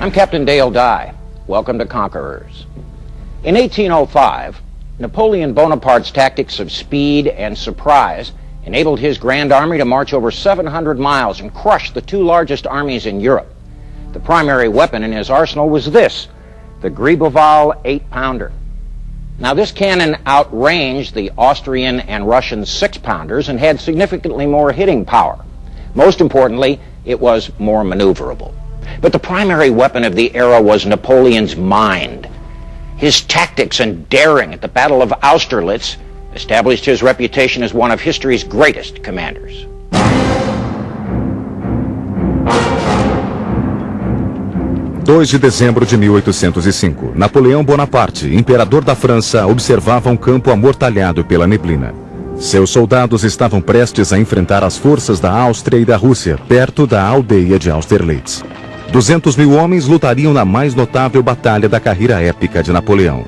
I'm Captain Dale Dye. Welcome to Conquerors. In 1805, Napoleon Bonaparte's tactics of speed and surprise enabled his Grand Army to march over 700 miles and crush the two largest armies in Europe. The primary weapon in his arsenal was this, the Gribeauval 8-pounder. Now, this cannon outranged the Austrian and Russian 6-pounders and had significantly more hitting power. Most importantly, it was more maneuverable. But the primary weapon of the era was Napoleon's mind. His tactics and daring at the Battle of Austerlitz established his reputation as one of history's greatest commanders. (2 de dezembro de 1805, Napoleão Bonaparte, imperador da França, observava um campo amortalhado pela neblina. Seus soldados estavam prestes a enfrentar as forças da Áustria e da Rússia, perto da aldeia de Austerlitz. 200.000 homens lutariam na mais notável batalha da carreira épica de Napoleão.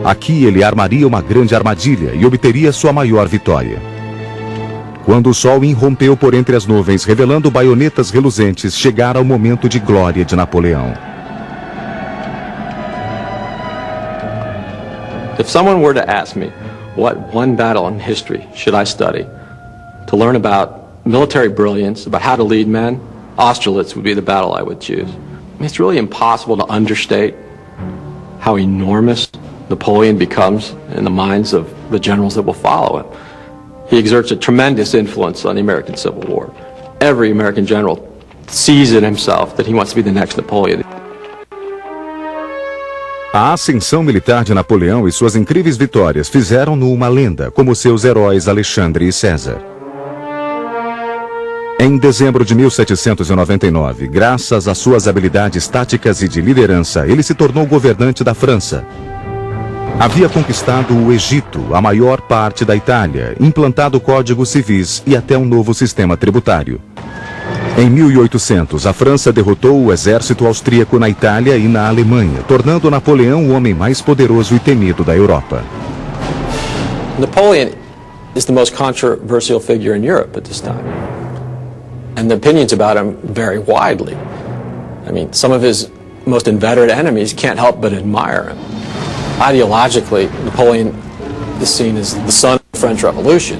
Aqui ele armaria uma grande armadilha e obteria sua maior vitória. Quando o sol irrompeu por entre as nuvens, revelando baionetas reluzentes, chegara o momento de glória de Napoleão. If someone were to ask me, what one battle in history should I study to learn about military brilliance, about how to lead men, Austerlitz would be the battle I would choose. I mean, it's really impossible to understate how enormous Napoleon becomes in the minds of the generals that will follow him. He exerts a tremendous influence on the American Civil War. Every American general sees in himself that he wants to be the next Napoleon. A ascensão militar de Napoleão e suas incríveis vitórias fizeram-no uma lenda, como seus heróis Alexandre e César. Em dezembro de 1799, graças às suas habilidades táticas e de liderança, ele se tornou governante da França. Havia conquistado o Egito, a maior parte da Itália, implantado códigos civis e até um novo sistema tributário. Em 1800, a França derrotou o exército austríaco na Itália e na Alemanha, tornando Napoleão o homem mais poderoso e temido da Europa. Napoleon is the most controversial figure in Europe at this time. And the opinions about him vary widely. I mean, some of his most inveterate enemies can't help but admire him. Ideologically, Napoleon is seen as the son of the French Revolution.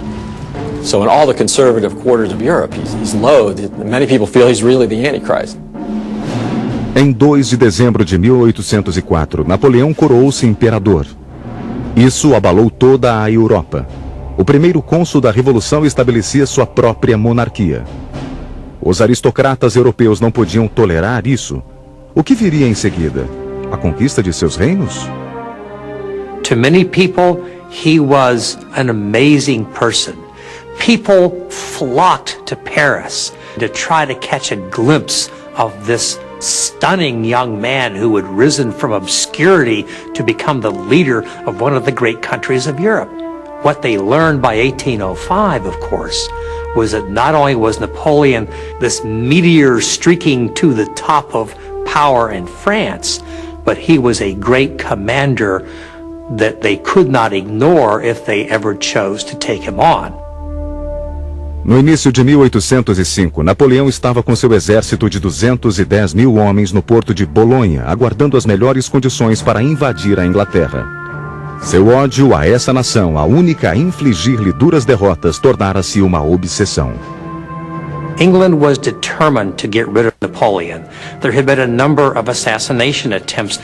So in all the conservative quarters of Europe, he's loathed. Many people feel he's really the Antichrist. Em 2 de dezembro de 1804, Napoleão coroou-se imperador. Isso abalou toda a Europa. O primeiro cônsul da Revolução estabelecia sua própria monarquia. Os aristocratas europeus não podiam tolerar isso. O que viria em seguida? A conquista de seus reinos? To many people, he was an amazing person. People flocked to Paris to try to catch a glimpse of this stunning young man who had risen from obscurity to become the leader of one of the great countries of Europe. What they learned by 1805, of course, was that not only was Napoleon this meteor streaking to the top of power in France, but he was a great commander that they could not ignore if they ever chose to take him on. No início de 1805, Napoleão estava com seu exército de 210.000 homens no porto de Bolonha, aguardando as melhores condições para invadir a Inglaterra. Seu ódio a essa nação, a única a infligir-lhe duras derrotas, tornara-se uma obsessão. England was determined to get rid of Napoleon. There had been a number of assassination attempts,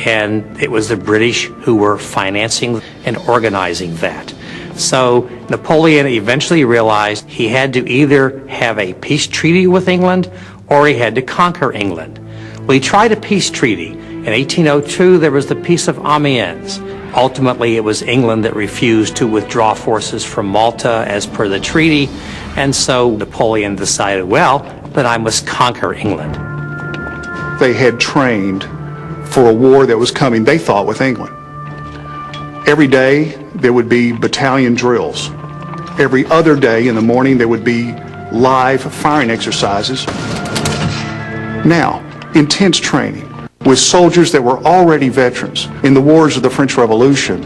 and it was the British who were financing and organizing that. So Napoleon eventually realized he had to either have a peace treaty with England or he had to conquer England. Well, he tried a peace treaty. In 1802, there was the Peace of Amiens. Ultimately, it was England that refused to withdraw forces from Malta as per the treaty, and so Napoleon decided, well, then I must conquer England. They had trained for a war that was coming, they thought, with England. Every day, there would be battalion drills. Every other day in the morning, there would be live firing exercises. Now, intense training with soldiers that were already veterans in the wars of the French Revolution.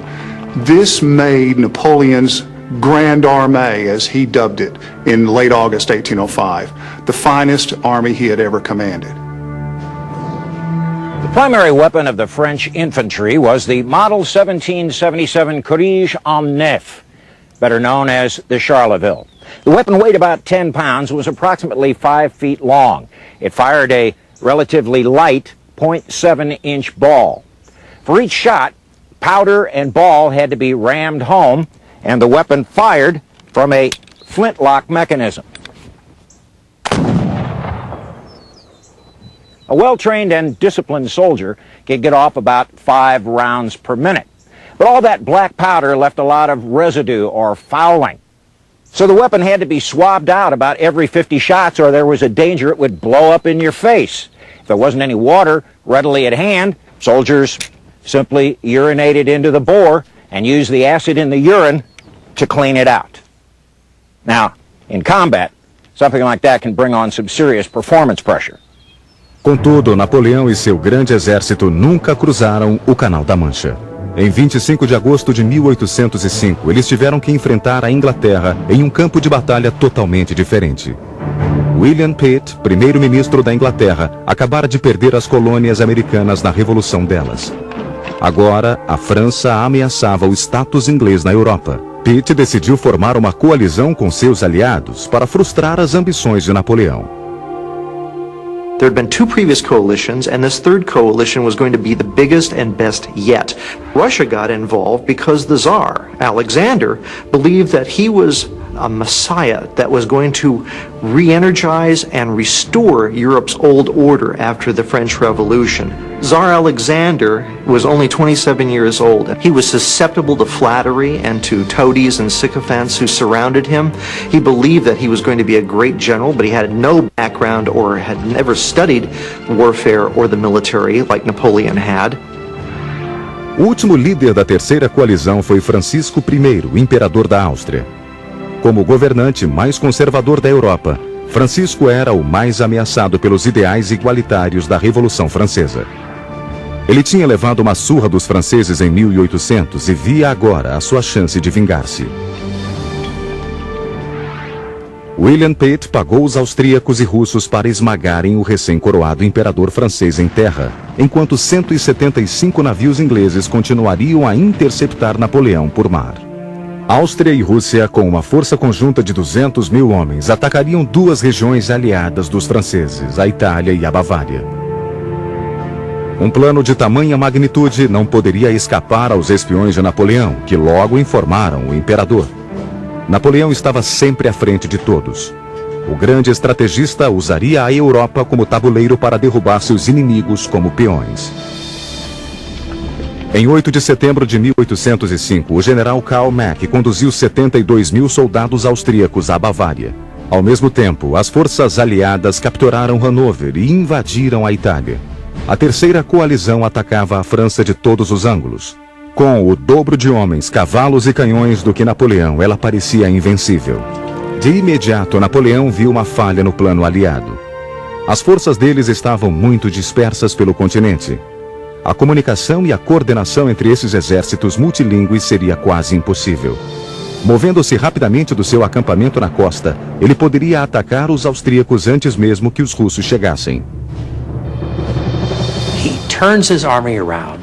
This made Napoleon's Grande Armée, as he dubbed it in late August 1805, the finest army he had ever commanded. The primary weapon of the French infantry was the Model 1777 Courage en Neuf, better known as the Charleville. The weapon weighed about 10 pounds, was approximately 5 feet long. It fired a relatively light .7-inch ball. For each shot, powder and ball had to be rammed home, and the weapon fired from a flintlock mechanism. A well-trained and disciplined soldier could get off about 5 rounds per minute. But all that black powder left a lot of residue or fouling. So the weapon had to be swabbed out about every 50 shots, or there was a danger it would blow up in your face. If there wasn't any water readily at hand, soldiers simply urinated into the bore and used the acid in the urine to clean it out. Now, in combat, something like that can bring on some serious performance pressure. Contudo, Napoleão e seu grande exército nunca cruzaram o Canal da Mancha. Em 25 de agosto de 1805, eles tiveram que enfrentar a Inglaterra em um campo de batalha totalmente diferente. William Pitt, primeiro-ministro da Inglaterra, acabara de perder as colônias americanas na Revolução delas. Agora, a França ameaçava o status inglês na Europa. Pitt decidiu formar uma coalizão com seus aliados para frustrar as ambições de Napoleão. There had been 2 previous coalitions, and this third coalition was going to be the biggest and best yet. Russia got involved because the Tsar, Alexander, believed that he was a messiah that was going to re-energize and restore Europe's old order after the French Revolution. Tsar Alexander was only 27 years old. He was susceptible to flattery and to toadies and sycophants who surrounded him. He believed that he was going to be a great general, but he had no background or had never studied warfare or the military like Napoleon had. O último líder da terceira coalizão foi Francisco I, imperador da Áustria. Como o governante mais conservador da Europa, Francisco era o mais ameaçado pelos ideais igualitários da Revolução Francesa. Ele tinha levado uma surra dos franceses em 1800 e via agora a sua chance de vingar-se. William Pitt pagou os austríacos e russos para esmagarem o recém-coroado imperador francês em terra, enquanto 175 navios ingleses continuariam a interceptar Napoleão por mar. Áustria e Rússia, com uma força conjunta de 200 mil homens, atacariam 2 regiões aliadas dos franceses, a Itália e a Bavária. Um plano de tamanha magnitude não poderia escapar aos espiões de Napoleão, que logo informaram o imperador. Napoleão estava sempre à frente de todos. O grande estrategista usaria a Europa como tabuleiro para derrubar seus inimigos como peões. Em 8 de setembro de 1805, o general Karl Mack conduziu 72 mil soldados austríacos à Bavária. Ao mesmo tempo, as forças aliadas capturaram Hanover e invadiram a Itália. A terceira coalizão atacava a França de todos os ângulos. Com o dobro de homens, cavalos e canhões do que Napoleão, ela parecia invencível. De imediato, Napoleão viu uma falha no plano aliado. As forças deles estavam muito dispersas pelo continente. A comunicação e a coordenação entre esses exércitos multilingües seria quase impossível. Movendo-se rapidamente do seu acampamento na costa, ele poderia atacar os austríacos antes mesmo que os russos chegassem. He turns his army around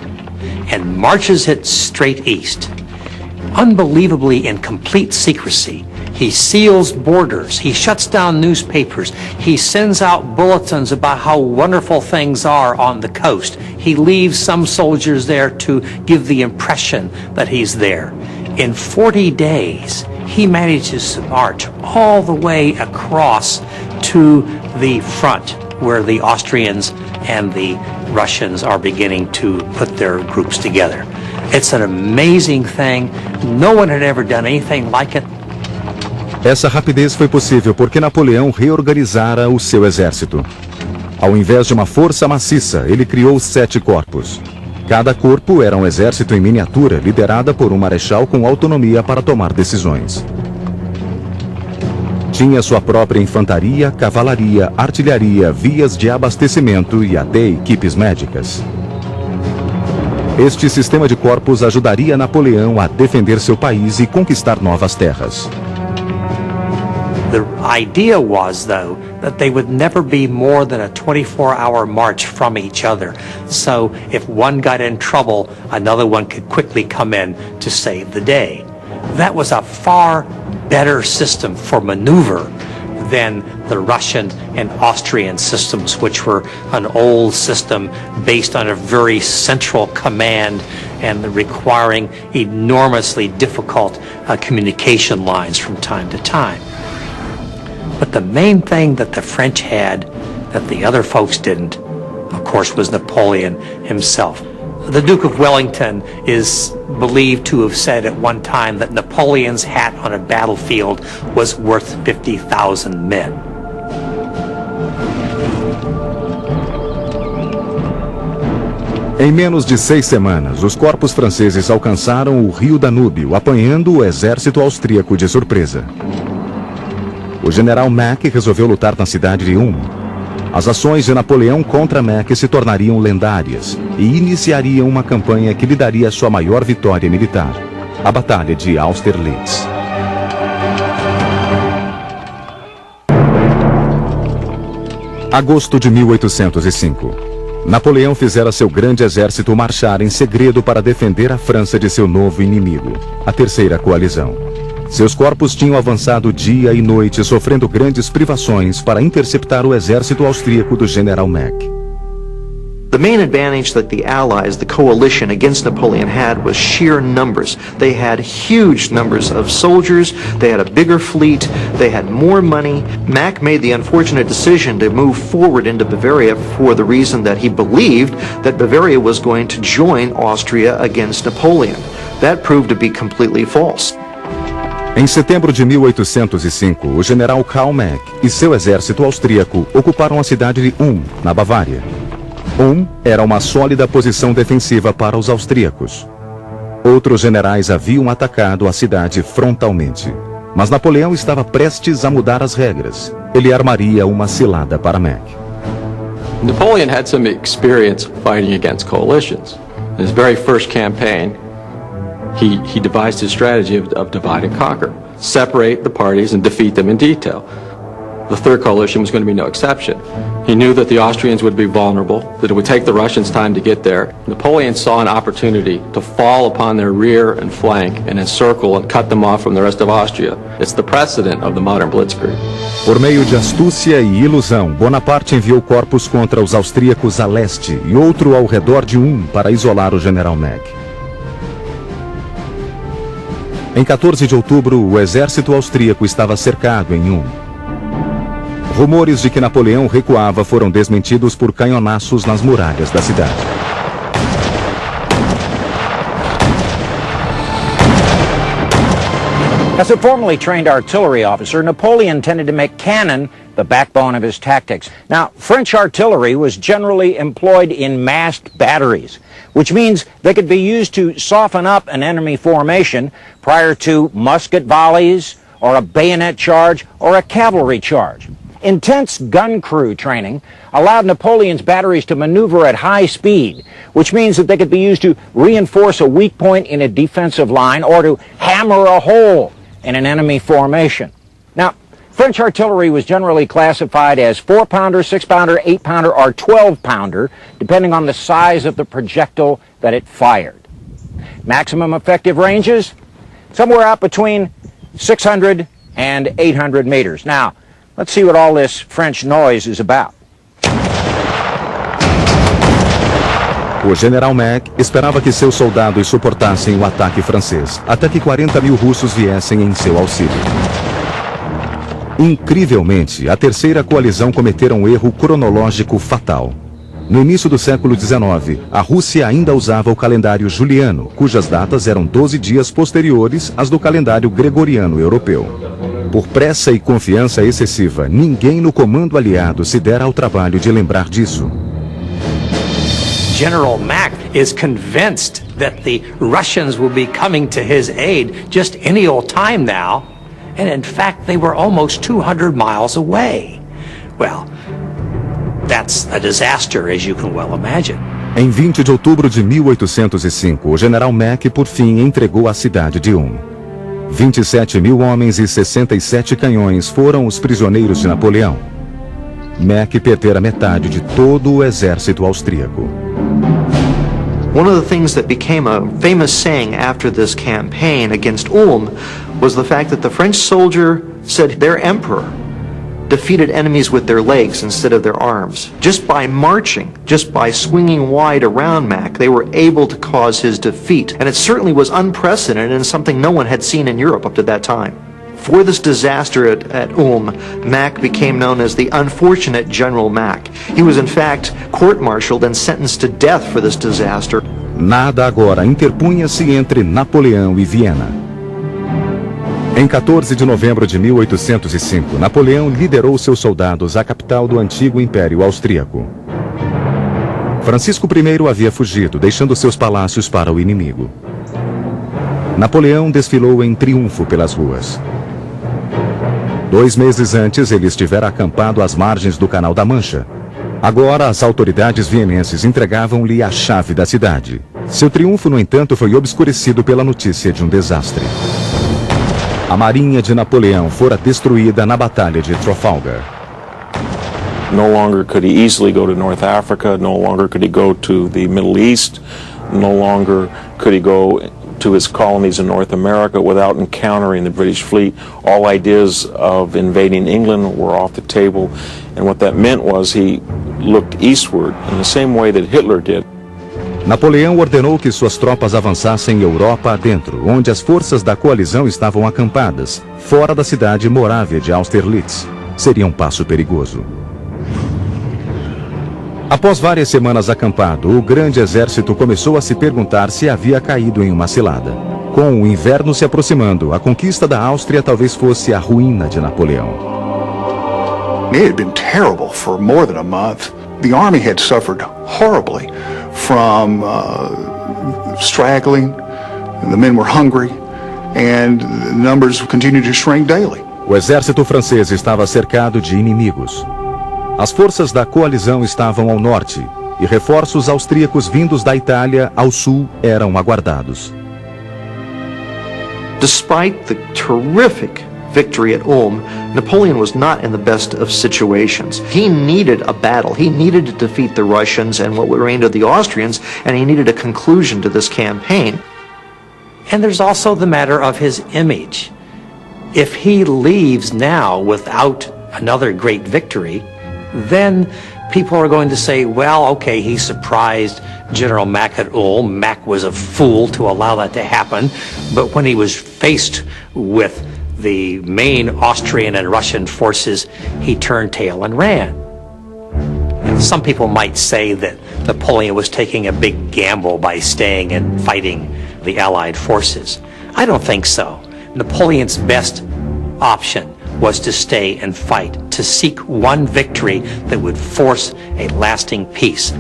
and marches it straight east. Unbelievably in complete secrecy. He seals borders, he shuts down newspapers, he sends out bulletins about how wonderful things are on the coast. He leaves some soldiers there to give the impression that he's there. In 40 days, he manages to march all the way across to the front where the Austrians and the Russians are beginning to put their groups together. It's an amazing thing. No one had ever done anything like it. Essa rapidez foi possível porque Napoleão reorganizara o seu exército. Ao invés de uma força maciça, ele criou 7 corpos. Cada corpo era um exército em miniatura, liderada por um marechal com autonomia para tomar decisões. Tinha sua própria infantaria, cavalaria, artilharia, vias de abastecimento e até equipes médicas. Este sistema de corpos ajudaria Napoleão a defender seu país e conquistar novas terras. The idea was, though, that they would never be more than a 24-hour march from each other. So if one got in trouble, another one could quickly come in to save the day. That was a far better system for maneuver than the Russian and Austrian systems, which were an old system based on a very central command and requiring enormously difficult communication lines from time to time. But the main thing that the French had that the other folks didn't, of course, was Napoleon himself. The Duke of Wellington is believed to have said at one time that Napoleon's hat on a battlefield was worth 50,000 men. Em menos de 6 semanas, os corpos franceses alcançaram o rio Danúbio, apanhando o exército austríaco de surpresa. O general Mack resolveu lutar na cidade de Ulm. As ações de Napoleão contra Mack se tornariam lendárias e iniciariam uma campanha que lhe daria sua maior vitória militar, a Batalha de Austerlitz. Agosto de 1805. Napoleão fizera seu grande exército marchar em segredo para defender a França de seu novo inimigo, a Terceira Coalizão. Seus corpos tinham avançado dia e noite, sofrendo grandes privações para interceptar o exército austríaco do general Mack. The main advantage that the Allies, the coalition against Napoleon had was sheer numbers. They had huge numbers of soldiers, they had a bigger fleet, they had more money. Mack made the unfortunate decision to move forward into Bavaria for the reason that he believed that Bavaria was going to join Austria against Napoleon. That proved to be completely false. Em setembro de 1805, o general Karl Mack e seu exército austríaco ocuparam a cidade de Ulm, na Bavária. Ulm era uma sólida posição defensiva para os austríacos. Outros generais haviam atacado a cidade frontalmente, mas Napoleão estava prestes a mudar as regras. Ele armaria uma cilada para Mack. Napoleon had some experience fighting against coalitions. In his very first campaign, he devised his strategy of divide and conquer. Separate the parties and defeat them in detail. The Third Coalition was going to be no exception. He knew that the Austrians would be vulnerable, that it would take the Russians time to get there. Napoleon saw an opportunity to fall upon their rear and flank and encircle and cut them off from the rest of Austria. It's the precedent of the modern blitzkrieg. Por meio de astúcia e ilusão, Bonaparte enviou corpos contra os austríacos a leste e outro ao redor de Ulm para isolar o general Mack. Em 14 de outubro, o exército austríaco estava cercado em Ulm. Rumores de que Napoleão recuava foram desmentidos por canhonaços nas muralhas da cidade. As a formerly trained artillery officer, Napoleon tended to make cannon the backbone of his tactics. Now, French artillery was generally employed in massed batteries, which means they could be used to soften up an enemy formation prior to musket volleys or a bayonet charge or a cavalry charge. Intense gun crew training allowed Napoleon's batteries to maneuver at high speed, which means that they could be used to reinforce a weak point in a defensive line or to hammer a hole in an enemy formation. Now, French artillery was generally classified as 4-pounder, 6-pounder, 8-pounder, or 12-pounder, depending on the size of the projectile that it fired. Maximum effective ranges, somewhere out between 600 and 800 meters. Now, let's see what all this French noise is about. O general Mack esperava que seus soldados suportassem o ataque francês, até que 40 mil russos viessem em seu auxílio. Incrivelmente, a Terceira Coalizão cometera um erro cronológico fatal. No início do século XIX, a Rússia ainda usava o calendário juliano, cujas datas eram 12 dias posteriores às do calendário gregoriano europeu. Por pressa e confiança excessiva, ninguém no comando aliado se dera ao trabalho de lembrar disso. General Mack is convinced that the Russians will be coming to his aid just any old time now, and in fact they were almost 200 miles away. Well, that's a disaster, as you can well imagine. Em 20 de outubro de 1805, o general Mack por fim entregou a cidade de Ulm. 27 mil homens e 67 canhões foram os prisioneiros de Napoleão. Mack perdera metade de todo o exército austríaco. One of the things that became a famous saying after this campaign against Ulm was the fact that the French soldier said their emperor defeated enemies with their legs instead of their arms. Just by marching, just by swinging wide around Mack, they were able to cause his defeat. And it certainly was unprecedented and something no one had seen in Europe up to that time. For this disaster at Ulm, Mack became known as the unfortunate General Mack. He was in fact court-martialed and sentenced to death for this disaster. Nada agora interpunha-se entre Napoleão e Viena. Em 14 de novembro de 1805, Napoleão liderou seus soldados à capital do antigo Império Austríaco. Francisco I havia fugido, deixando seus palácios para o inimigo. Napoleão desfilou em triunfo pelas ruas. 2 meses antes, ele estivera acampado às margens do Canal da Mancha. Agora, as autoridades vienenses entregavam-lhe a chave da cidade. Seu triunfo, no entanto, foi obscurecido pela notícia de um desastre. A marinha de Napoleão fora destruída na Batalha de Trafalgar. No longer could he easily go to North Africa, no longer could he go to the Middle East, no longer could he go to his colonies in North America without encountering the British fleet. All ideas of invading England were off the table, and what that meant was he looked eastward in the same way that Hitler did. Napoleão ordenou que suas tropas avançassem Europa adentro, onde as forças da coalizão estavam acampadas, fora da cidade morávia de Austerlitz. Seria um passo perigoso. Após várias semanas acampado, o grande exército começou a se perguntar se havia caído em uma cilada. Com o inverno se aproximando, a conquista da Áustria talvez fosse a ruína de Napoleão. It had been terrible for more than a month. The army had suffered horribly from straggling, the men were hungry, and the numbers continued to shrink daily. O exército francês estava cercado de inimigos. As forças da coalizão estavam ao norte, e reforços austríacos vindos da Itália ao sul eram aguardados. Despite the terrific victory at Ulm, Napoleon was not in the best of situations. He needed a battle. He needed to defeat the Russians and what remained of the Austrians, and he needed a conclusion to this campaign. And there's also the matter of his image. If he leaves now without another great victory, then people are going to say, well, okay, he surprised General Mack at Ulm. Mack was a fool to allow that to happen. But when he was faced with the main Austrian and Russian forces, he turned tail and ran. And some people might say that Napoleon was taking a big gamble by staying and fighting the Allied forces. I don't think so. Napoleon's best option was to stay and fight, to seek one victory that would force a lasting peace.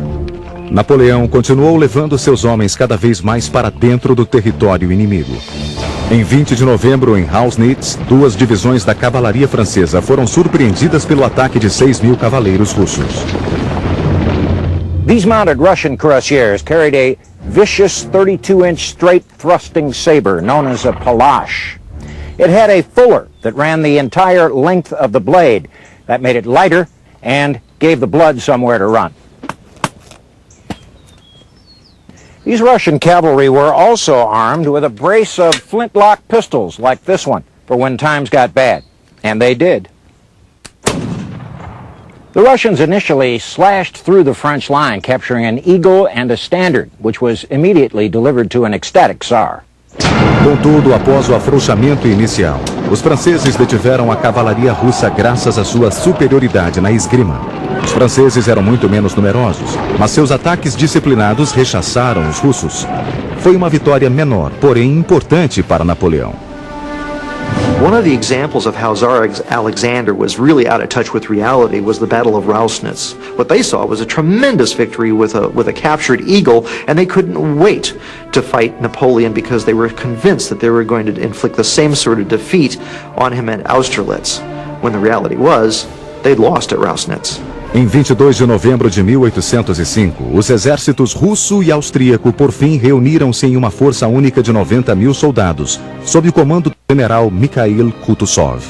Napoleão continuou levando seus homens cada vez mais para dentro do território inimigo. Em 20 de novembro, em Hausnitz, 2 divisões da cavalaria francesa foram surpreendidas pelo ataque de 6.000 cavaleiros russos. These mounted Russian cuirassiers carried a vicious 32-inch straight thrusting saber known as a palash. It had a fuller that ran the entire length of the blade. That made it lighter and gave the blood somewhere to run. These Russian cavalry were also armed with a brace of flintlock pistols like this one for when times got bad. And they did. The Russians initially slashed through the French line, capturing an eagle and a standard, which was immediately delivered to an ecstatic Tsar. Contudo, após o afrouxamento inicial, os franceses detiveram a cavalaria russa graças à sua superioridade na esgrima. Os franceses eram muito menos numerosos, mas seus ataques disciplinados rechaçaram os russos. Foi uma vitória menor, porém importante para Napoleão. One of the examples of how Tsar Alexander was really out of touch with reality was the Battle of Rausnitz. What they saw was a tremendous victory with a captured eagle, and they couldn't wait to fight Napoleon because they were convinced that they were going to inflict the same sort of defeat on him at Austerlitz, when the reality was they'd lost at Rausnitz. Em 22 de novembro de 1805, os exércitos russo e austríaco por fim reuniram-se em uma força única de 90 mil soldados, sob o comando do general Mikhail Kutuzov.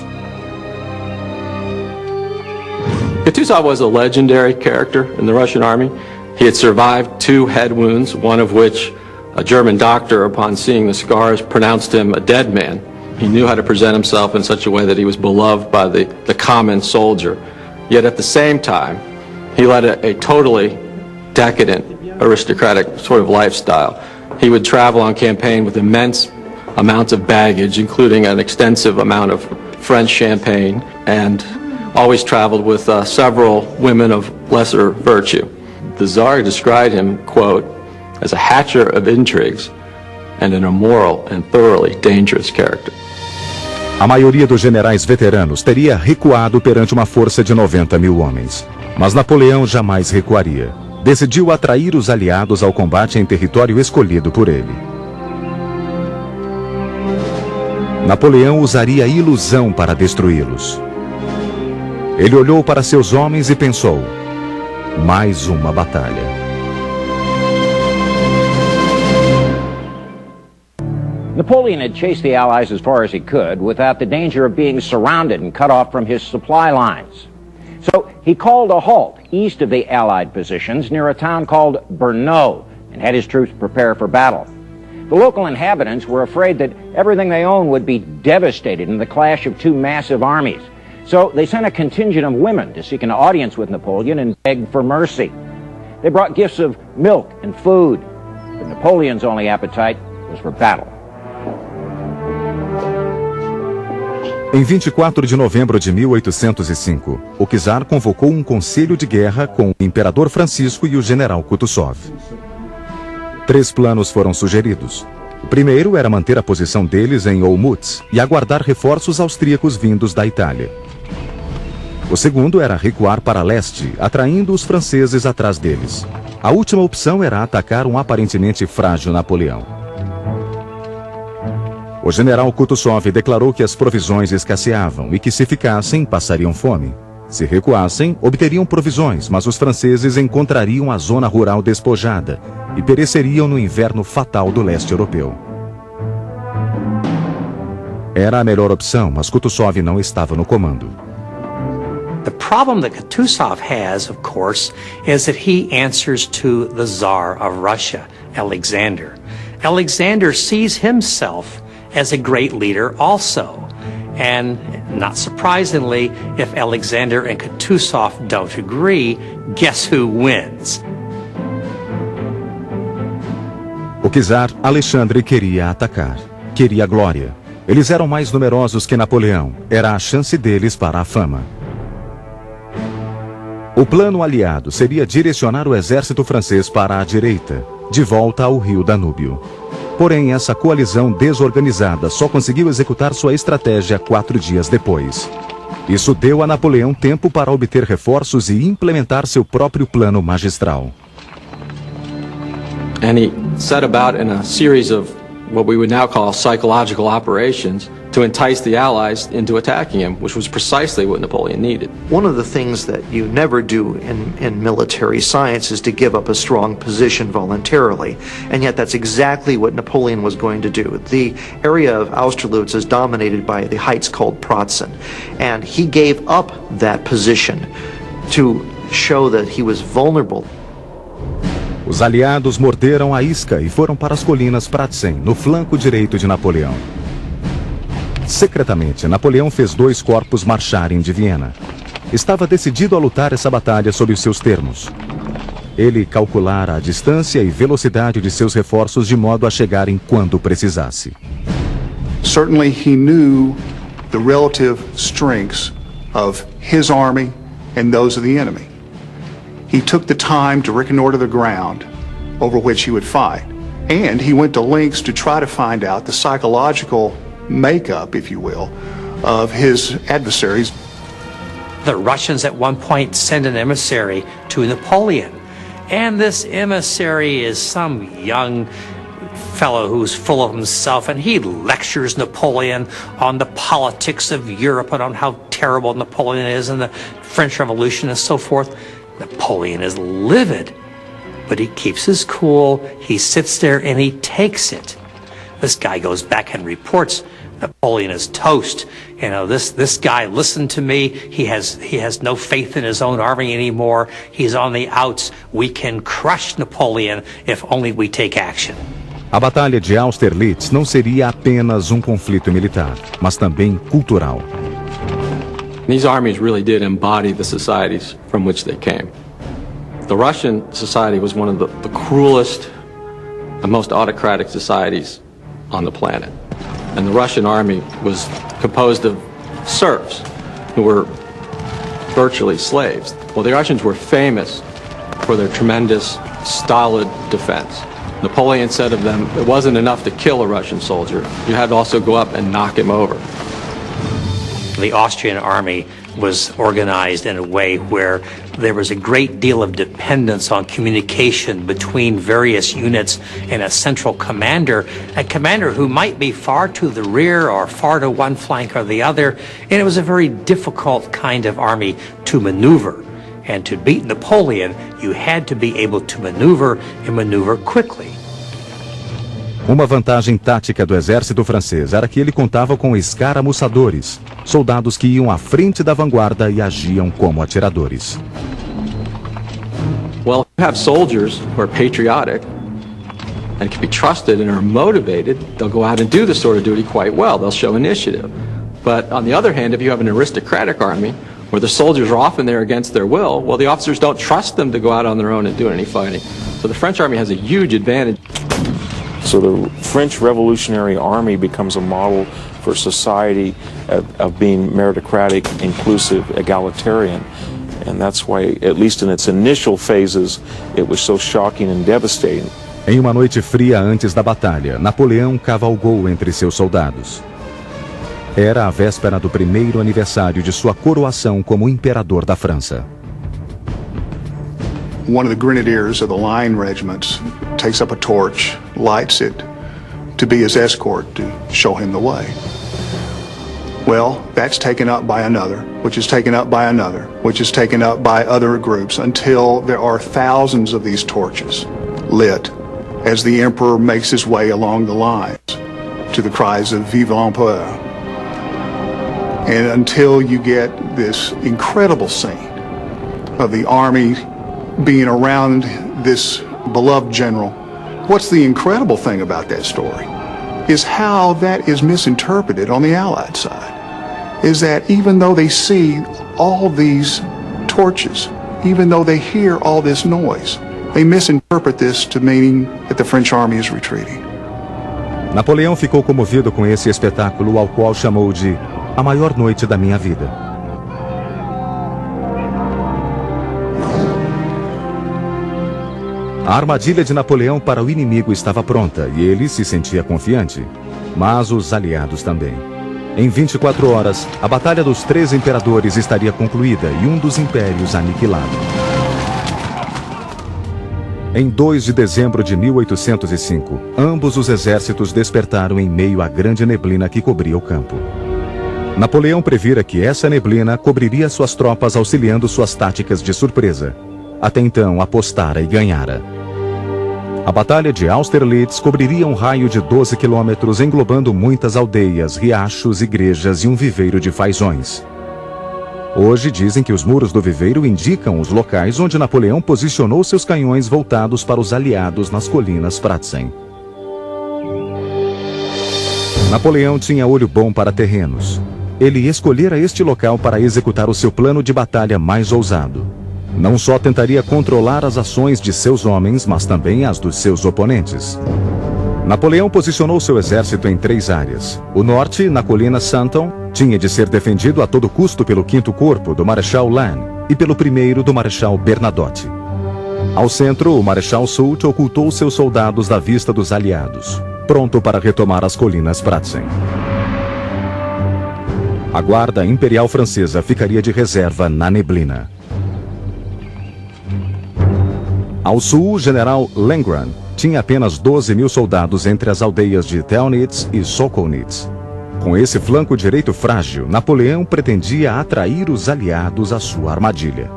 Kutuzov was a legendary character in the Russian army. He had survived 2 head wounds, one of which a German doctor, upon seeing the scars, pronounced him a dead man. He knew how to present himself in such a way that he was beloved by the common soldier. Yet at the same time, he led a totally decadent, aristocratic sort of lifestyle. He would travel on campaign with immense amounts of baggage, including an extensive amount of French champagne, and always traveled with several women of lesser virtue. The Tsar described him, quote, as a hatcher of intrigues and an immoral and thoroughly dangerous character. A maioria dos generais veteranos teria recuado perante uma força de 90 mil homens. Mas Napoleão jamais recuaria. Decidiu atrair os aliados ao combate em território escolhido por ele. Napoleão usaria a ilusão para destruí-los. Ele olhou para seus homens e pensou: mais uma batalha. Napoleon had chased the Allies as far as he could without the danger of being surrounded and cut off from his supply lines. So he called a halt east of the Allied positions near a town called Brno and had his troops prepare for battle. The local inhabitants were afraid that everything they owned would be devastated in the clash of 2 massive armies. So they sent a contingent of women to seek an audience with Napoleon and beg for mercy. They brought gifts of milk and food, but Napoleon's only appetite was for battle. Em 24 de novembro de 1805, o czar convocou um conselho de guerra com o imperador Francisco e o general Kutuzov. 3 planos foram sugeridos. O primeiro era manter a posição deles em Olmütz e aguardar reforços austríacos vindos da Itália. O segundo era recuar para leste, atraindo os franceses atrás deles. A última opção era atacar um aparentemente frágil Napoleão. O general Kutuzov declarou que as provisões escasseavam e que se ficassem, passariam fome. Se recuassem, obteriam provisões, mas os franceses encontrariam a zona rural despojada e pereceriam no inverno fatal do leste europeu. Era a melhor opção, mas Kutuzov não estava no comando. The problem that Kutuzov has, of course, is that he answers to the Tsar of Russia, Alexander. Alexander sees himself as a great leader also. And not surprisingly, if Alexander and Kutuzov don't agree, guess who wins? O czar Alexandre queria atacar. Queria glória. Eles eram mais numerosos que Napoleão. Era a chance deles para a fama. O plano aliado seria direcionar o exército francês para a direita, de volta ao rio Danúbio. Porém, essa coalizão desorganizada só conseguiu executar sua estratégia 4 dias depois. Isso deu a Napoleão tempo para obter reforços e implementar seu próprio plano magistral. And he set about in a series of what we would now call psychological operations to entice the Allies into attacking him, which was precisely what Napoleon needed. One of the things that you never do in military science is to give up a strong position voluntarily, and yet that's exactly what Napoleon was going to do. The area of Austerlitz is dominated by the heights called Pratzen, and he gave up that position to show that he was vulnerable. Os aliados morderam a isca e foram para as colinas Pratzen, no flanco direito de Napoleão. Secretamente, Napoleão fez 2 corpos marcharem de Viena. Estava decidido a lutar essa batalha sob os seus termos. Ele calculara a distância e velocidade de seus reforços de modo a chegarem quando precisasse. Certainly he knew the relative strengths of his army and those of the enemy. He took the time to reconnoiter the ground over which he would fight. And he went to lengths to try to find out the psychological makeup, if you will, of his adversaries. The Russians at one point send an emissary to Napoleon. And this emissary is some young fellow who's full of himself, and he lectures Napoleon on the politics of Europe and on how terrible Napoleon is and the French Revolution and so forth. Napoleon is livid, but he keeps his cool. He sits there and he takes it. This guy goes back and reports, Napoleon is toast. You know, this guy listened to me. He has no faith in his own army anymore. He's on the outs. We can crush Napoleon if only we take action. A Batalha de Austerlitz não seria apenas conflito militar, mas também cultural. These armies really did embody the societies from which they came. The Russian society was one of the cruelest and most autocratic societies on the planet. And the Russian army was composed of serfs who were virtually slaves. Well, the Russians were famous for their tremendous, stolid defense. Napoleon said of them, it wasn't enough to kill a Russian soldier. You had to also go up and knock him over. The Austrian army was organized in a way where there was a great deal of dependence on communication between various units and a central commander, a commander who might be far to the rear or far to one flank or the other, and it was a very difficult kind of army to maneuver. And to beat Napoleon, you had to be able to maneuver and maneuver quickly. Uma vantagem tática do exército francês era que ele contava com escaramuçadores, soldados que iam à frente da vanguarda e agiam como atiradores. Well, if you have soldiers who are patriotic and can be trusted and are motivated, they'll go out and do this sort of duty quite well. They'll show initiative. But on the other hand, if you have an aristocratic army where the soldiers are often there against their will, well, the officers don't trust them to go out on their own and do any fighting. So the French army has a huge advantage. So the French Revolutionary Army becomes a model for society of being meritocratic, inclusive, egalitarian. And that's why, at least in its initial phases, it was so shocking and devastating. Em uma noite fria antes da batalha, Napoleão cavalgou entre seus soldados. Era a véspera do primeiro aniversário de sua coroação como imperador da França. One of the grenadiers of the line regiments takes up a torch, lights it to be his escort to show him the way. Well, that's taken up by another, which is taken up by another, which is taken up by other groups until there are thousands of these torches lit as the emperor makes his way along the lines to the cries of Vive l'Empereur. And until you get this incredible scene of the army being around this beloved general. What's the incredible thing about that story is how that is misinterpreted on the Allied side. Is that even though they see all these torches, even though they hear all this noise, they misinterpret this to meaning that the French army is retreating. Napoleão ficou comovido com esse espetáculo, ao qual chamou de a maior noite da minha vida. A armadilha de Napoleão para o inimigo estava pronta e ele se sentia confiante, mas os aliados também. Em 24 horas, a Batalha dos Três Imperadores estaria concluída e um dos impérios aniquilado. Em 2 de dezembro de 1805, ambos os exércitos despertaram em meio à grande neblina que cobria o campo. Napoleão previra que essa neblina cobriria suas tropas auxiliando suas táticas de surpresa. Até então apostara e ganhara. A Batalha de Austerlitz cobriria um raio de 12 quilômetros, englobando muitas aldeias, riachos, igrejas e um viveiro de fazões. Hoje dizem que os muros do viveiro indicam os locais onde Napoleão posicionou seus canhões voltados para os aliados nas colinas Pratzen. Napoleão tinha olho bom para terrenos. Ele escolhera este local para executar o seu plano de batalha mais ousado. Não só tentaria controlar as ações de seus homens, mas também as dos seus oponentes. Napoleão posicionou seu exército em 3 áreas. O norte, na colina Santon, tinha de ser defendido a todo custo pelo 5º Corpo do Marechal Lannes e pelo 1º do Marechal Bernadotte. Ao centro, o Marechal Soult ocultou seus soldados da vista dos aliados, pronto para retomar as colinas Pratzen. A guarda imperial francesa ficaria de reserva na neblina. Ao sul, o general Langrand tinha apenas 12 mil soldados entre as aldeias de Telnitz e Sokolnitz. Com esse flanco direito frágil, Napoleão pretendia atrair os aliados à sua armadilha.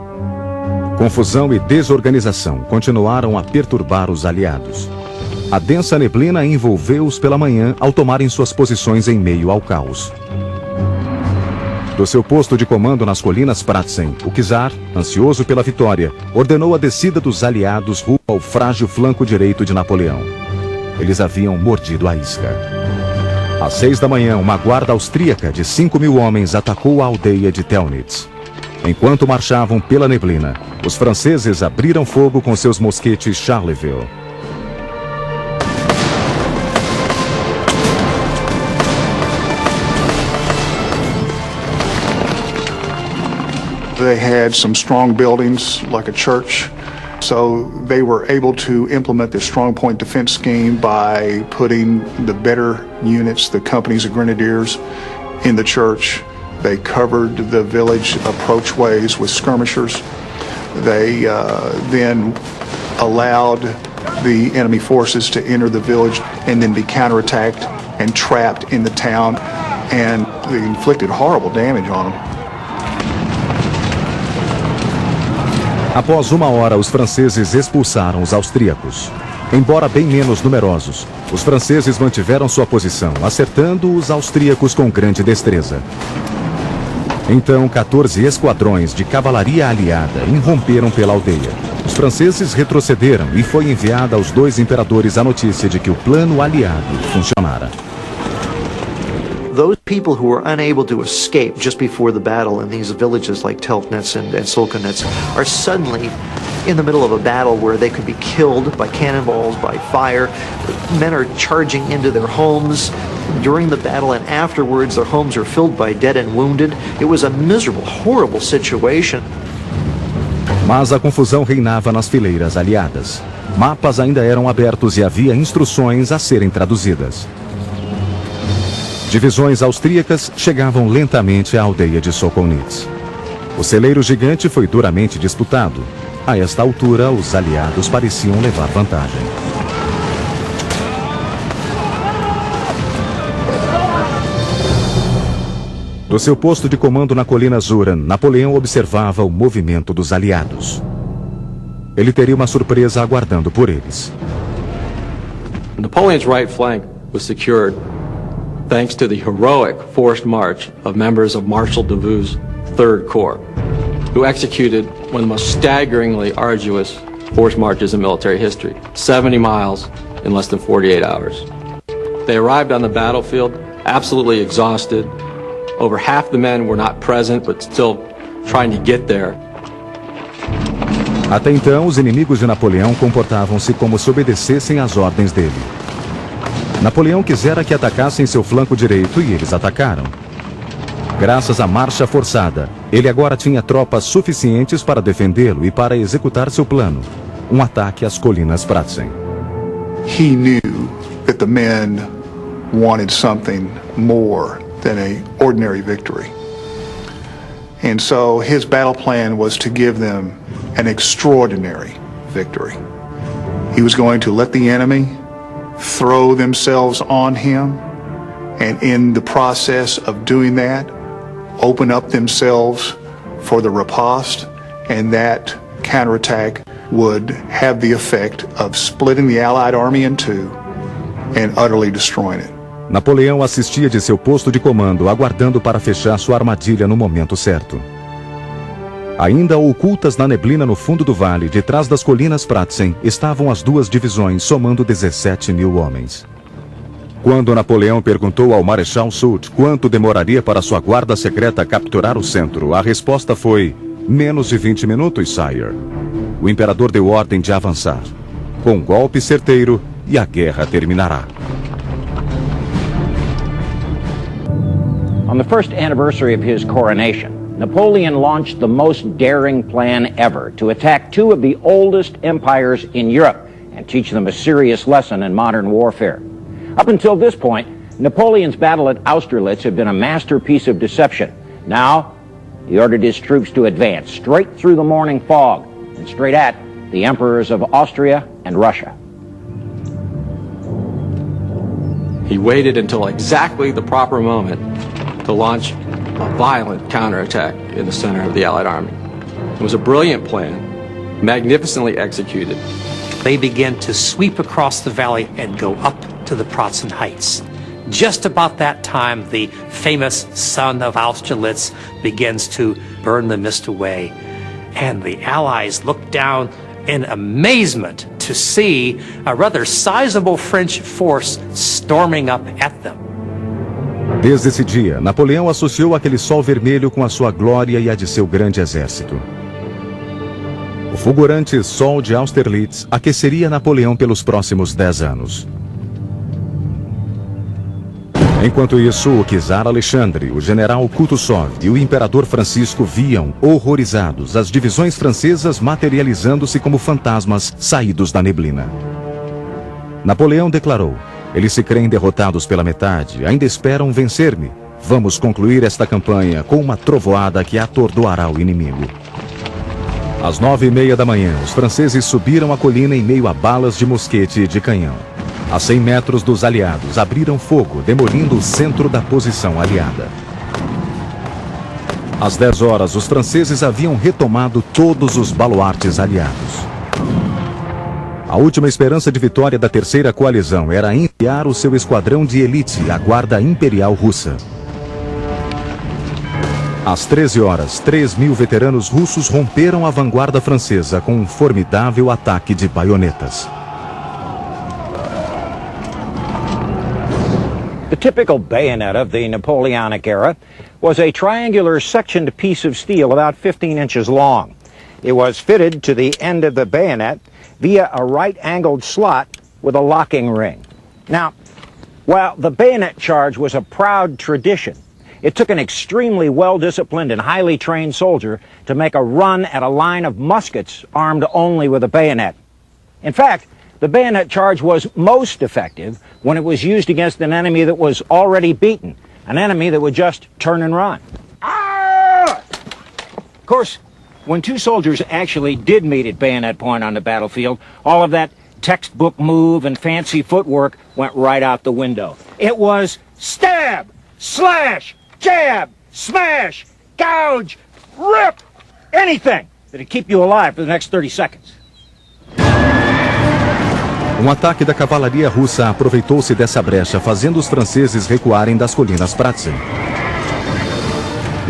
Confusão e desorganização continuaram a perturbar os aliados. A densa neblina envolveu-os pela manhã ao tomarem suas posições em meio ao caos. Do seu posto de comando nas colinas Pratzen, o czar, ansioso pela vitória, ordenou a descida dos aliados rumo ao frágil flanco direito de Napoleão. Eles haviam mordido a isca. Às 6 da manhã, uma guarda austríaca de 5 mil homens atacou a aldeia de Telnitz. Enquanto marchavam pela neblina, os franceses abriram fogo com seus mosquetes Charleville. They had some strong buildings like a church, so they were able to implement their strong point defense scheme by putting the better units, the companies of grenadiers, in the church. They covered the village approachways with skirmishers. They then allowed the enemy forces to enter the village and then be counterattacked and trapped in the town, and they inflicted horrible damage on them. Após uma hora, os franceses expulsaram os austríacos. Embora bem menos numerosos, os franceses mantiveram sua posição, acertando os austríacos com grande destreza. Então, 14 esquadrões de cavalaria aliada irromperam pela aldeia. Os franceses retrocederam e foi enviada aos dois imperadores a notícia de que o plano aliado funcionara. Those people who were unable to escape just before the battle in these villages like Telfnitz and Solkonitz are suddenly in the middle of a battle where they could be killed by cannonballs, by fire. Men are charging into their homes during the battle, and afterwards their homes are filled by dead and wounded. It was a miserable, horrible situation. Mas a confusão reinava nas fileiras aliadas. Mapas ainda eram abertos e havia instruções a serem traduzidas. Divisões austríacas chegavam lentamente à aldeia de Sokolnitz. O celeiro gigante foi duramente disputado. A esta altura, os aliados pareciam levar vantagem. Do seu posto de comando na colina Zuran, Napoleão observava o movimento dos aliados. Ele teria uma surpresa aguardando por eles. Napoleon's right flank was secured thanks to the heroic forced march of members of Marshal Davout's Third Corps, who executed one of the most staggeringly arduous forced marches in military history, 70 miles in less than 48 hours. They arrived on the battlefield absolutely exhausted. Over half the men were not present, but still trying to get there. Até então, os inimigos de Napoleão comportavam-se como se obedecessem às ordens dele. Napoleão quisera que atacassem seu flanco direito e eles atacaram. Graças à marcha forçada, ele agora tinha tropas suficientes para defendê-lo e para executar seu plano, um ataque às colinas Pratzen. He knew that the men wanted something more than an ordinary victory. And so his battle plan was to give them an extraordinary victory. He was going to let the enemy throw themselves on him, and in the process of doing that, open up themselves for the riposte, and that counterattack would have the effect of splitting the Allied army in two and utterly destroying it. Napoleão assistia de seu posto de comando, aguardando para fechar sua armadilha no momento certo. Ainda ocultas na neblina no fundo do vale, detrás das colinas Pratzen, estavam as duas divisões, somando 17 mil homens. Quando Napoleão perguntou ao Marechal Soult quanto demoraria para sua guarda secreta capturar o centro, a resposta foi: menos de 20 minutos, sire. O imperador deu ordem de avançar. Com um golpe certeiro, e a guerra terminará. On the first anniversary of his coronation, Napoleon launched the most daring plan ever to attack two of the oldest empires in Europe and teach them a serious lesson in modern warfare. Up until this point, Napoleon's battle at Austerlitz had been a masterpiece of deception. Now, he ordered his troops to advance straight through the morning fog and straight at the emperors of Austria and Russia. He waited until exactly the proper moment to launch a violent counterattack in the center of the Allied army. It was a brilliant plan, magnificently executed. They began to sweep across the valley and go up to the Pratzen Heights. Just about that time, the famous sun of Austerlitz begins to burn the mist away, and the Allies look down in amazement to see a rather sizable French force storming up at them. Desde esse dia, Napoleão associou aquele sol vermelho com a sua glória e a de seu grande exército. O fulgurante sol de Austerlitz aqueceria Napoleão pelos próximos 10 anos. Enquanto isso, o czar Alexandre, o general Kutuzov e o imperador Francisco viam, horrorizados, as divisões francesas materializando-se como fantasmas saídos da neblina. Napoleão declarou: "Eles se creem derrotados pela metade, ainda esperam vencer-me. Vamos concluir esta campanha com uma trovoada que atordoará o inimigo." Às 9h30 da manhã, os franceses subiram a colina em meio a balas de mosquete e de canhão. A 100 metros dos aliados, abriram fogo, demolindo o centro da posição aliada. Às 10 horas, os franceses haviam retomado todos os baluartes aliados. A última esperança de vitória da terceira coalizão era enviar o seu esquadrão de elite, a Guarda Imperial Russa. Às 13 horas, 3.000 veteranos russos romperam a vanguarda francesa com um formidável ataque de baionetas. The typical bayonet of the Napoleonic era was a triangular sectioned piece of steel about 15 inches long. It was fitted to the end of the bayonet via a right-angled slot with a locking ring. Now, while the bayonet charge was a proud tradition, it took an extremely well-disciplined and highly trained soldier to make a run at a line of muskets armed only with a bayonet. In fact, the bayonet charge was most effective when it was used against an enemy that was already beaten, an enemy that would just turn and run. Ah! Of course, when two soldiers actually did meet at bayonet point on the battlefield, all of that textbook move and fancy footwork went right out the window. It was stab, slash, jab, smash, gouge, rip, anything that'd keep you alive for the next 30 seconds. Um ataque da cavalaria russa aproveitou-se dessa brecha, fazendo os franceses recuarem das colinas Pratzen.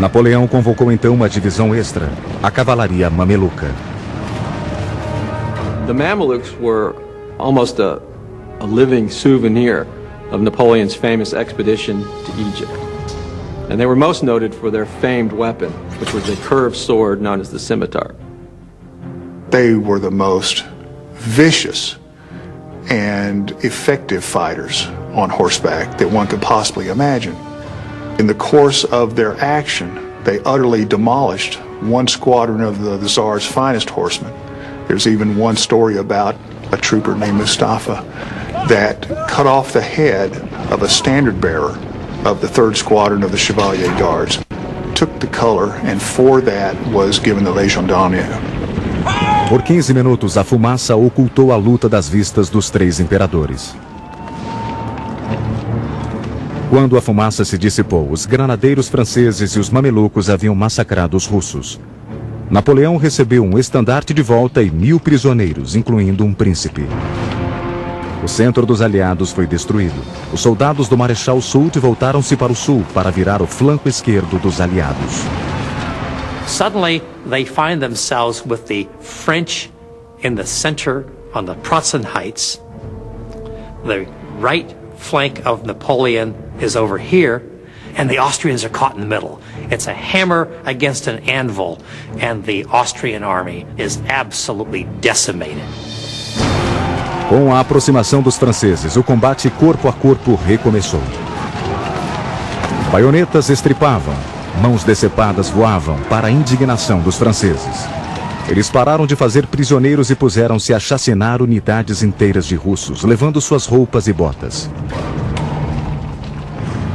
Napoleão convocou então uma divisão extra, a cavalaria mameluca. The Mamelukes were almost a living souvenir of Napoleon's famous expedition to Egypt. And they were most noted for their famed weapon, which was a curved sword known as the scimitar. They were the most vicious and effective fighters on horseback that one could possibly imagine. In the course of their action, they utterly demolished one squadron of the Tsar's finest horsemen. There's even one story about a trooper named Mustafa that cut off the head of a standard bearer of the 3rd Squadron of the Chevalier Guards. Took the color, and for that was given the Légion d'honneur. Por 15 minutos, a fumaça ocultou a luta das vistas dos 3 imperadores. Quando a fumaça se dissipou, os granadeiros franceses e os mamelucos haviam massacrado os russos. Napoleão recebeu um estandarte de volta e 1.000 prisioneiros, incluindo um príncipe. O centro dos aliados foi destruído. Os soldados do Marechal Soult voltaram-se para o sul para virar o flanco esquerdo dos aliados. Suddenly, they find themselves with the French in the center on the Pratzen Heights. The right flank of Napoleon is over here, and the Austrians are caught in the middle. It's a hammer against an anvil, and the Austrian army is absolutely decimated. Com a aproximação dos franceses, o combate corpo a corpo recomeçou. Baionetas estripavam, mãos decepadas voavam para a indignação dos franceses. Eles pararam de fazer prisioneiros e puseram-se a chacinar unidades inteiras de russos, levando suas roupas e botas.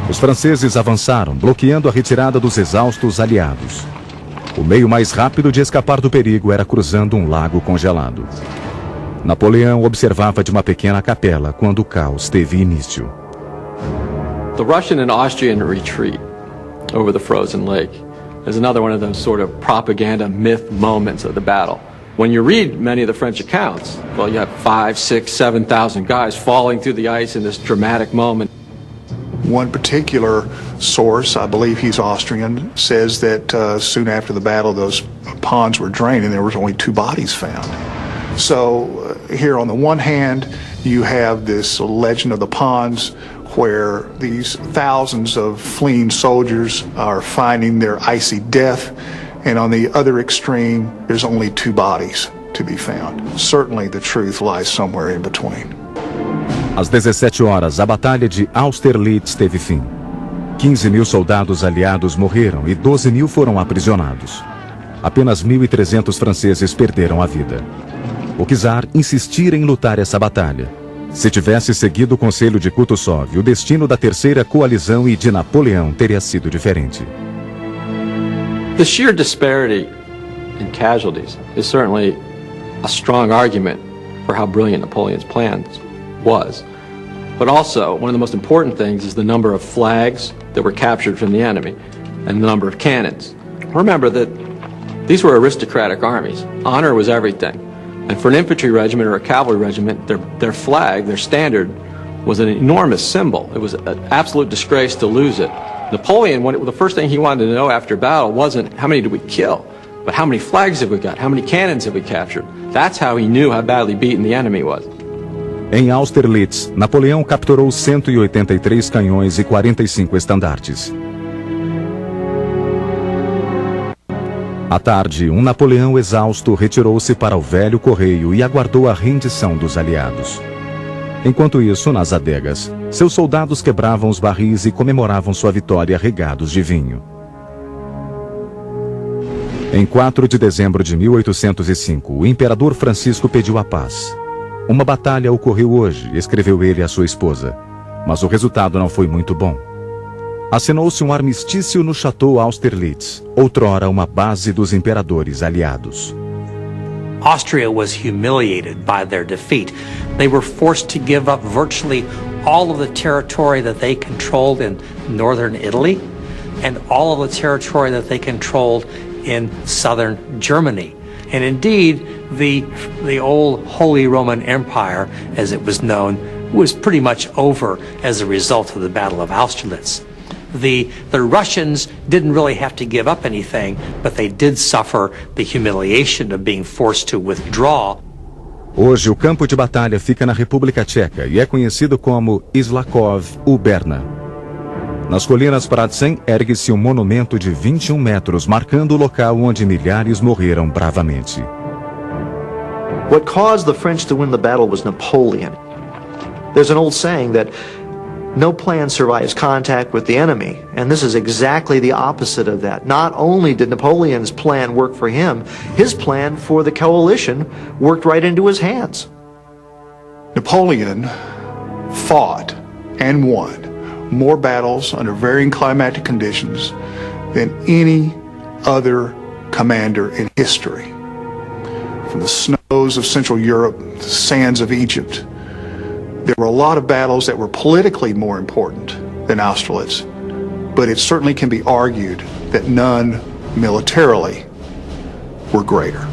Os franceses avançaram, bloqueando a retirada dos exaustos aliados. O meio mais rápido de escapar do perigo era cruzando um lago congelado. Napoleão observava de uma pequena capela quando o caos teve início. The Russian and Austrian retreat over the frozen lake is another one of those sort of propaganda myth moments of the battle. When you read many of the French accounts, well, you have 5,000, 6,000, 7,000 guys falling through the ice in this dramatic moment. One particular source, I believe he's Austrian, says that soon after the battle those ponds were drained and there was only 2 bodies found. So here on the one hand you have this legend of the ponds where these thousands of fleeing soldiers are finding their icy death, and on the other extreme there's only 2 bodies to be found. Certainly the truth lies somewhere in between. Às 17 horas, a Batalha de Austerlitz teve fim. 15.000 soldados aliados morreram e 12.000 foram aprisionados. Apenas 1.300 franceses perderam a vida. O czar insistira em lutar essa batalha. Se tivesse seguido o conselho de Kutuzov, o destino da Terceira Coalizão e de Napoleão teria sido diferente. The sheer disparity in casualties is certainly a strong argument for how brilliant Napoleon's plans was. But also, one of the most important things is the number of flags that were captured from the enemy and the number of cannons. Remember that these were aristocratic armies. Honor was everything. And for an infantry regiment or a cavalry regiment, their flag, their standard, was an enormous symbol. It was an absolute disgrace to lose it. Napoleon, the first thing he wanted to know after battle wasn't how many did we kill, but how many flags have we got, how many cannons have we captured. That's how he knew how badly beaten the enemy was. Em Austerlitz, Napoleão capturou 183 canhões e 45 estandartes. À tarde, um Napoleão exausto retirou-se para o velho correio e aguardou a rendição dos aliados. Enquanto isso, nas adegas, seus soldados quebravam os barris e comemoravam sua vitória regados de vinho. Em 4 de dezembro de 1805, o imperador Francisco pediu a paz. Uma batalha ocorreu hoje, escreveu ele à sua esposa, mas o resultado não foi muito bom. Assinou-se um armistício no Château Austerlitz, outrora uma base dos imperadores aliados. Austria was humiliated by their defeat. They were forced to give up virtually all of the territory that they controlled in northern Italy and all of the territory that they controlled in southern Germany. And indeed, the old Holy Roman Empire, as it was known, was pretty much over as a result of the Battle of Austerlitz. The Russians didn't really have to give up anything, but they did suffer the humiliation of being forced to withdraw. Hoje, o campo de batalha fica na República Tcheca e é conhecido como Islakov-Uberna. Nas colinas Pratzen ergue-se um monumento de 21 metros, marcando o local onde milhares morreram bravamente. What caused the French to win the battle was Napoleon. There's an old saying that no plan survives contact with the enemy, and this is exactly the opposite of that. Not only did Napoleon's plan work for him, his plan for the coalition worked right into his hands. Napoleon fought and won more battles under varying climatic conditions than any other commander in history. From the snows of Central Europe, the sands of Egypt, there were a lot of battles that were politically more important than Austerlitz, but it certainly can be argued that none militarily were greater.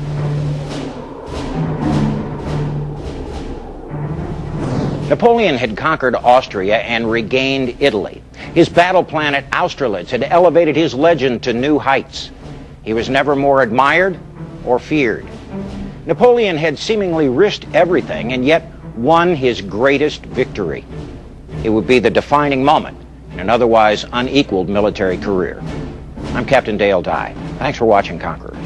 Napoleon had conquered Austria and regained Italy. His battle plan at Austerlitz had elevated his legend to new heights. He was never more admired or feared. Napoleon had seemingly risked everything and yet won his greatest victory. It would be the defining moment in an otherwise unequaled military career. I'm Captain Dale Dye. Thanks for watching Conquerors.